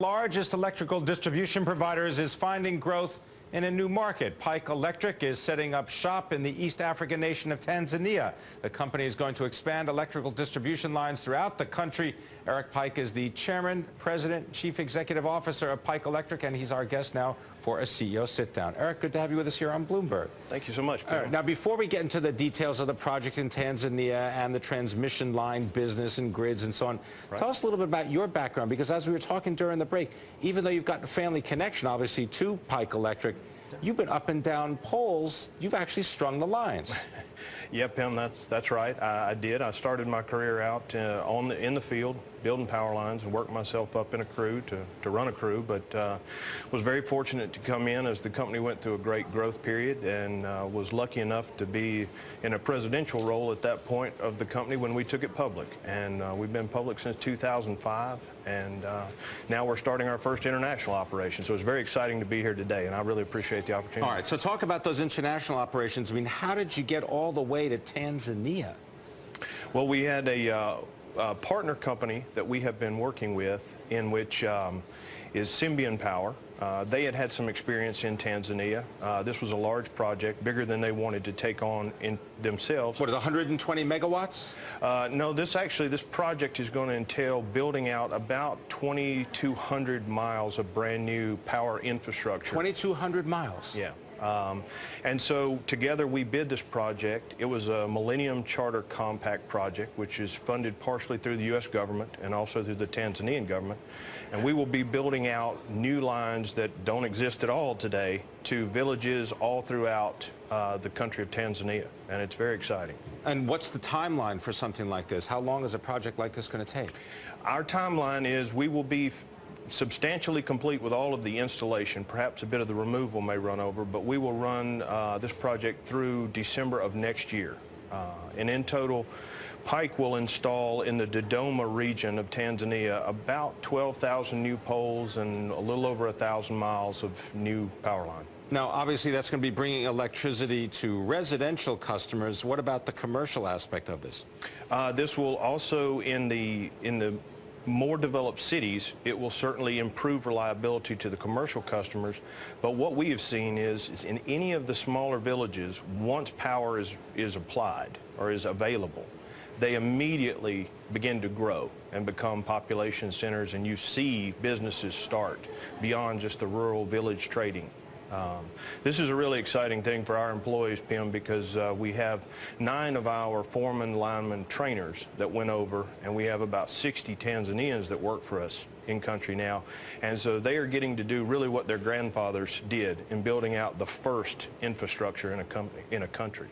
Largest electrical distribution providers is finding growth in a new market. Pike Electric is setting up shop in the East African nation of Tanzania. The company is going to expand electrical distribution lines throughout the country. Eric Pike is the chairman, president, chief executive officer of Pike Electric, and he's our guest now for a CEO sit-down. Eric, good to have you with us here on Bloomberg. Thank you so much, Bill. Now, before we get into the details of the project in Tanzania and the transmission line business and grids and so on, tell us a little bit about your background, because as we were talking during the break, even though you've got a family connection, obviously, to Pike Electric, you've been up and down poles. You've actually strung the lines. Yeah, Pim, that's right. I did. I started my career out in the field, building power lines, and worked myself up in a crew to run a crew, but was very fortunate to come in as the company went through a great growth period, and was lucky enough to be in a presidential role at that point of the company when we took it public. And we've been public since 2005, and now we're starting our first international operation. So it's very exciting to be here today, and I really appreciate the opportunity. All right, so talk about those international operations. I mean, how did you get all the way to Tanzania? Well, we had a partner company that we have been working with, in which is Symbian Power. They had some experience in Tanzania. This was a large project, bigger than they wanted to take on in themselves. What, 120 megawatts? No, this project is going to entail building out about 2,200 miles of brand new power infrastructure. 2,200 miles? Yeah. And so together we bid this project. It was a Millennium Charter Compact project, which is funded partially through the U.S. government and also through the Tanzanian government. And we will be building out new lines that don't exist at all today to villages all throughout the country of Tanzania. And it's very exciting. And what's the timeline for something like this? How long is a project like this going to take? Our timeline is we will be substantially complete with all of the installation. Perhaps a bit of the removal may run over, but we will run this project through December of next year. And in total, Pike will install in the Dodoma region of Tanzania about 12,000 new poles and a little over 1,000 miles of new power line. Now, obviously, that's going to be bringing electricity to residential customers. What about the commercial aspect of this? This will also, in the more developed cities, it will certainly improve reliability to the commercial customers. But what we have seen is in any of the smaller villages, once power is applied or is available, they immediately begin to grow and become population centers, and you see businesses start beyond just the rural village trading. This is a really exciting thing for our employees, Pim, because we have 9 of our foreman lineman trainers that went over, and we have about 60 Tanzanians that work for us in country now. And so they are getting to do really what their grandfathers did in building out the first infrastructure in a country.